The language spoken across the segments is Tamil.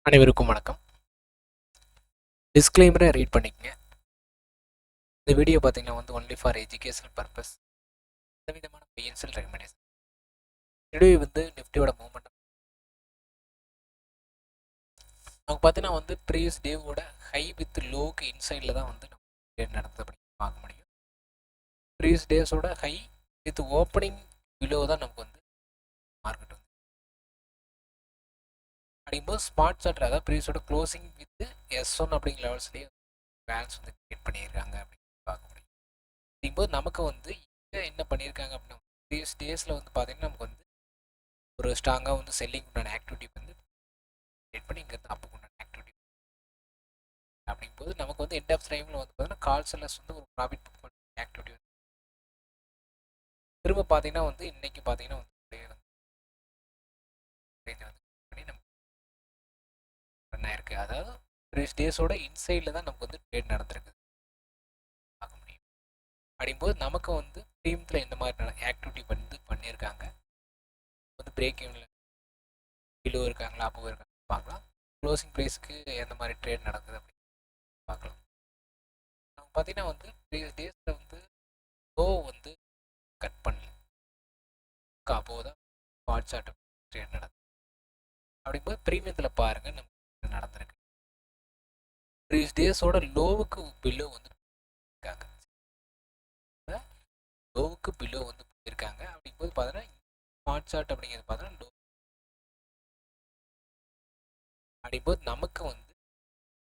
அனைவருக்கும் வணக்கம். டிஸ்க்ளைமரை ரீட் பண்ணிக்கங்க. இந்த வீடியோ பார்த்தீங்கன்னா ஒன்லி ஃபார் எஜுகேஷனல் பர்பஸ். எந்த விதமான பிஎன்எல் ரெக்கமெண்டேஷன். டுடே நிஃப்டியோட மூவ்மெண்ட் நமக்கு பார்த்தீங்கன்னா ப்ரீவியஸ் டேவோட ஹை வித் லோக்கு இன்சைடில் தான் நம்ம ட்ரேட் நடந்தது அப்படின்னு பார்க்க முடியும். ப்ரீவியஸ் டேஸோட ஹை வித் ஓப்பனிங் பிலோ தான் நமக்கு மார்க்கெட் அப்படிங்கும்போது ஸ்மார்ட் சார்ட், அதாவது ப்ரீவியஸோட க்ளோசிங் வித் S1 அப்படிங்கிற லெவல்ஸ்லேயே பேலன்ஸ் கிரியேட் பண்ணியிருக்காங்க அப்படின்னு பார்க்க முடியும். அப்படிங்கும்போது நமக்கு இங்கே என்ன பண்ணியிருக்காங்க அப்படின்னா ப்ரீவியஸ் டேஸில் பார்த்தீங்கன்னா நமக்கு ஒரு ஸ்ட்ராங்காக செல்லிங் உண்டான ஆக்டிவிட்டி கிரியேட் பண்ணி இங்கே அப்புக்கு உண்டான ஆக்டிவிட்டி அப்படிங்கும்போது நமக்கு எண்ட் ஆஃப் டைமில் பார்த்தீங்கன்னா கால் செல்லர்ஸ் ஒரு ப்ராஃபிட் புக் பண்ண ஆக்டிவிட்டி திரும்ப பார்த்தீங்கன்னா இன்னைக்கு பார்த்தீங்கன்னா பண்ணி நம்ம ரன் ஆயிருக்கு. அதாவது ப்ரீவியஸ் டேஸோட இன்சைடில் தான் நமக்கு ட்ரேட் நடந்திருக்கு பார்க்க முடியும். அப்படிங்கும்போது நமக்கு டீம்ஸில் எந்த மாதிரி ஆக்டிவிட்டி பண்ணியிருக்காங்க, பிரேக் ஈவனில் பிலோ இருக்காங்களா அப்போ இருக்காங்க பார்க்கலாம். க்ளோசிங் ப்ரைஸ்க்கு எந்த மாதிரி ட்ரேட் நடக்குது அப்படின்னு பார்க்கலாம். நம்ம பார்த்தீங்கன்னா ப்ரீவியஸ் டேஸில் லோ கட் பண்ணல, அப்போது தான் ஸ்பாட் சார்ட் ட்ரேட் நடக்குது. அப்படிங்கும்போது ப்ரீமியத்தில் பாருங்கள் நமக்கு நடந்திருக்கு. ப்ரீவியஸ் டேஸோட லோவுக்கு பிலோ இருக்காங்க, லோவுக்கு பிலோ போயிருக்காங்க. அப்படிங்கும்போது பார்த்தீங்கன்னா ஸ்மார்ட் சார்ட் அப்படிங்கிறது பார்த்தீங்கன்னா லோ அப்படிங்கும்போது நமக்கு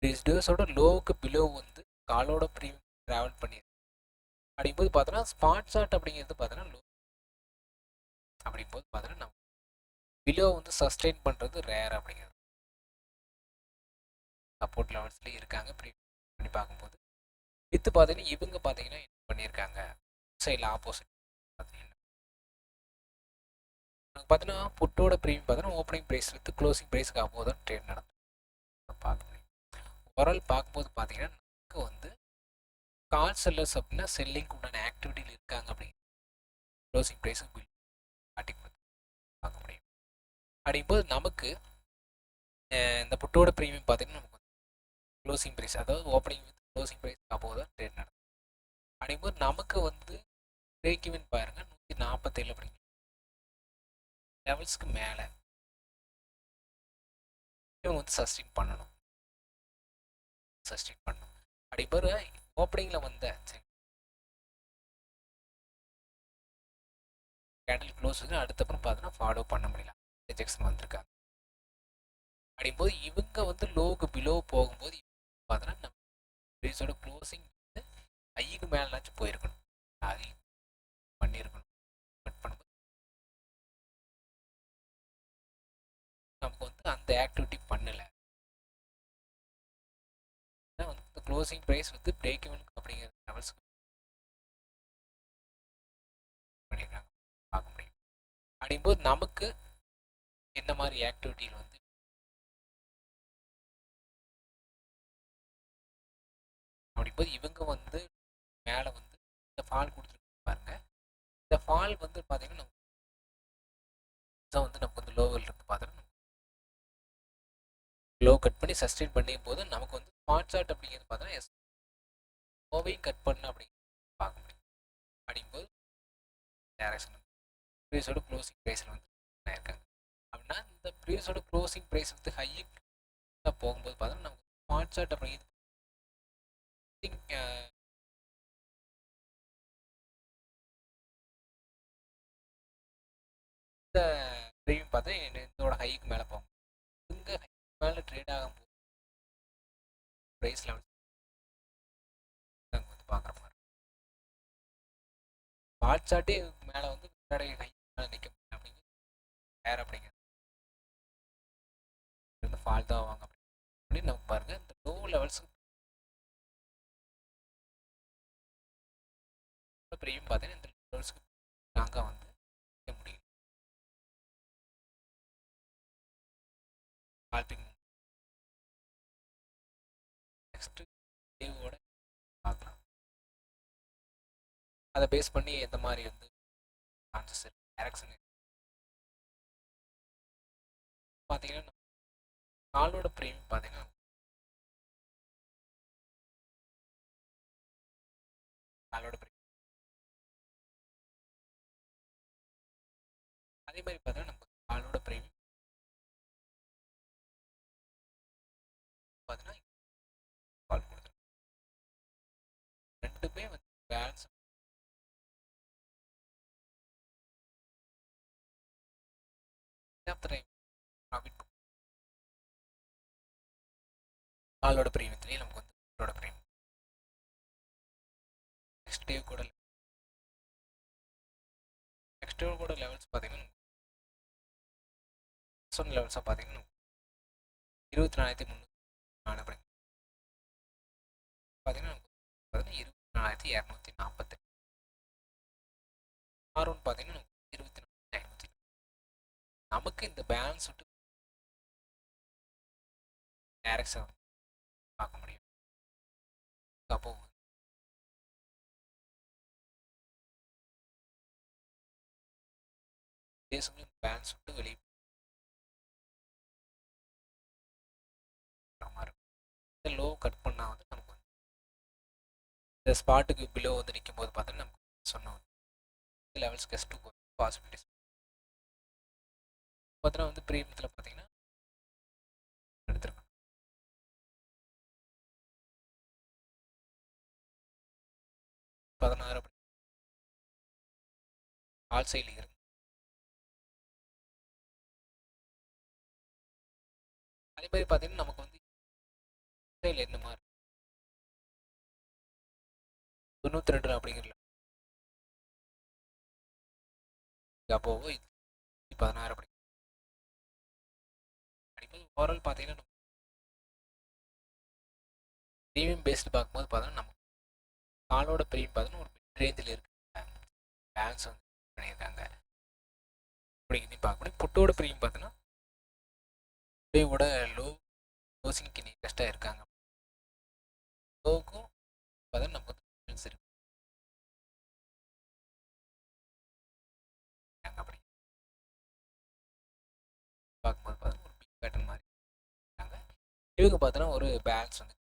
ப்ரீவியஸ் டேஸோட லோவுக்கு பிலோ காலோட ப்ரீமியம் ட்ராவல் பண்ணியிருக்கு. அப்படிங்கும்போது பார்த்தோன்னா ஸ்மார்ட் சார்ட் அப்படிங்கிறது பார்த்தோன்னா லோ அப்படிங்கும்போது பார்த்தோன்னா நம்ம பிலோ சஸ்டெயின் பண்ணுறது ரேர் அப்படிங்கிறது. சப்போர்ட் லெவல்ஸ்லேயே இருக்காங்க பண்ணி பார்க்கும்போது. வித்து பார்த்தீங்கன்னா இவங்க பார்த்தீங்கன்னா என்ன பண்ணியிருக்காங்க, சைடில் ஆப்போசிட் பார்த்தீங்கன்னா பார்த்தீங்கன்னா புட்டோட ப்ரீமியம் பார்த்தீங்கன்னா ஓப்பனிங் ப்ரைஸ் வித் க்ளோசிங் ப்ரைஸ்க்கு அப்போ தான் ட்ரேட் நடக்கும் பார்க்க முடியும். ஓவரால் பார்க்கும்போது பார்த்தீங்கன்னா நமக்கு கால் செல்லர்ஸ் அப்படின்னா செல்லிங் உண்டான ஆக்டிவிட்டியில் இருக்காங்க அப்படிங்கிற க்ளோசிங் ப்ரைஸும் பில் ஸ்டார்டிங் பார்க்க முடியும். அப்படிங்கும்போது நமக்கு இந்த புட்டோட ப்ரீமியம் பார்த்தீங்கன்னா நமக்கு க்ளோசிங் ப்ரைஸ், அதாவது ஓப்பனிங் வித் க்ளோசிங் ப்ரைஸ் அப்போ தான் ட்ரேட் நடக்கும். அப்படிங்கும்போது நமக்கு பிரேக் ஈவன் பாருங்கள் 147 அப்படிங்கிற லெவல்ஸ்க்கு மேலே இவங்க சஸ்டெயின் பண்ணணும். அப்படிங்கும்போது ஓப்பனிங்கில் கேண்டில் க்ளோஸ் அடுத்தப்புறம் பார்த்தீங்கன்னா ஃபாலோ பண்ண முடியல, ரிஜெக்ஷன் வந்திருக்காங்க. அப்படிங்கும்போது இவங்க லோவுக்கு பிலோ போகும்போது பார்த்தீங்கன்னா நம்ம ப்ரைஸோட க்ளோசிங் ஐக்கு மேலேனாச்சும் போயிருக்கணும், அது பண்ணியிருக்கணும். கட் பண்ணும்போது நமக்கு அந்த ஆக்டிவிட்டி பண்ணலை. க்ளோசிங் ப்ரைஸ் பிரேக் ஈவனுக்கு அப்படிங்கிற லெவல்ஸ்க்கு பண்ணியிருக்காங்க பார்க்க முடியும். அப்படிங்கும்போது நமக்கு என்ன மாதிரி ஆக்டிவிட்டியில் அப்படிங்கும்போது இவங்க மேலே இந்த ஃபால் கொடுத்துருக்கு பாருங்க. இந்த ஃபால் பார்த்தீங்கன்னா நமக்கு லோவல் இருக்கு பார்த்தீங்கன்னா லோ கட் பண்ணி சஸ்டெயின் பண்ணியும் போது நமக்கு ஸ்மார்ட் சார்ட் அப்படிங்கிறது பார்த்தீங்கன்னா லோவையும் கட் பண்ண அப்படிங்கிறது பார்க்க முடியும். அப்படிங்கும்போது டேரக்ஷன் ப்ரீவியஸோட க்ளோசிங் ப்ரைஸில் இருக்காங்க. அப்படின்னா இந்த ப்ரீவியஸோட க்ளோசிங் ப்ரைஸ் ஹைக்கு போகும்போது பார்த்தீங்கன்னா நமக்கு ஸ்மார்ட் சார்ட் அப்படிங்கிறது இந்த ப்ரீமியம் பார்த்தா இதோட ஹைக்கு மேலே போகும். இங்கே ஹைக்கு மேலே ட்ரேட் ஆகும்போது ப்ரைஸ் லெவல் பார்க்குற மாதிரி ஸ்மார்ட் சார்ட்டே மேலே முன்னாடி ஹை மேலே நிற்க முடியும். அப்படிங்கிறது வேறு அப்படிங்கிறது இந்த ஃபால் தான் வாங்க அப்படின்னு நமக்கு பாருங்கள். இந்த லோ லெவல்ஸுக்கு ப்ரீமியம் பார்த்தீங்கன்னா இந்த லெவல்ஸுக்கு ஸ்ட்ராங்காக நிற்க முடியும். ஸ்கால்பிங் நெக்ஸ்ட்டு டேவோட பார்க்கலாம். அதை பேஸ் பண்ணி எந்த மாதிரி சான்சஸ் டேரக்ஷன் பார்த்தீங்கன்னா காலோட ப்ரீமியம் பார்த்தீங்கன்னா காலோட ப்ரீமியம் அதே மாதிரி பார்த்தீங்கன்னா நம்ம காலோட ப்ரீமியம் பார்த்தீங்கன்னா கால் கொடுத்துருக்கோம் ரெண்டுமே வந்து பேலன்ஸ் ப்ராஃபிட் காலோட ப்ரீமியத்துலேயும் நமக்கு வந்து காலோட ப்ரீமியம் நெக்ஸ்ட் டே கூட நெக்ஸ்ட் டே கூட லெவல்ஸ் பார்த்தீங்கன்னா சொன்ன லெவல்ஸாக பார்த்தீங்கன்னா 24,304 அப்படி பார்த்தீங்கன்னா நமக்கு 24,248 R1 பார்த்தீங்கன்னா 24,500 நமக்கு இந்த பேலன்ஸ் விட்டு டைரக்ஷன் பார்க்க முடியும் அப்போ இதே சமயம் பேலன்ஸ் விட்டு வெளியே மாதிரி இந்த லோ கட் பண்ணால் வந்து நமக்கு வந்து இந்த ஸ்பாட்டுக்கு பிலோ வந்து நிற்கும் போது பார்த்தோன்னா நமக்கு சொன்னோம் லெவல்ஸ் கெஸ்ட்டு பாசிபிலிட்டிஸ் பார்த்தோன்னா வந்து ப்ரீமியத்தில் பார்த்தீங்கன்னா எடுத்துருக்கோம் 16 அப்படி ஆல் சைடில் இருக்கு அதே மாதிரி பார்த்தீங்கன்னா நமக்கு வந்து சைடில் என்ன மாதிரி 92 அப்படிங்கிறல அப்போவோ 16 அப்படி அடிப்பது ஓவரால் பார்த்தீங்கன்னா நம்ம ப்ரீமியம் பேஸ்டு பார்க்கும்போது பார்த்தோன்னா நமக்கு காலோட ப்ரீமியம் பார்த்தோன்னா ஒரு மிட் ரேஞ்சில் இருக்கு பேலன்ஸ் வந்து பண்ணியிருக்காங்க அப்படிங்கிறதையும் பார்க்க முடியும் புட்டோட ப்ரீமியம் பார்த்தோன்னா டேவோட லோசிங்க்கு இன்ட்ரெஸ்டாக இருக்காங்க லோவுக்கும் பார்த்தா நமக்கு வந்து டிஃபரன்ஸ் இருக்கு அப்படி பார்க்கும்போது பார்த்தா ஒரு பிக் பேட்டர்ன் மாதிரி இருக்காங்க இவங்க பார்த்தோன்னா ஒரு பேலன்ஸ் வந்து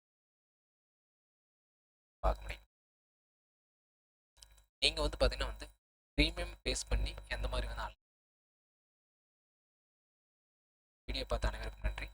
பார்க்க முடியும் நீங்கள் வந்து பார்த்தீங்கன்னா வந்து ப்ரீமியம் பேஸ் பண்ணி எந்த மாதிரி வந்து வீடியோ பார்த்த அனைவருக்கும் நன்றி.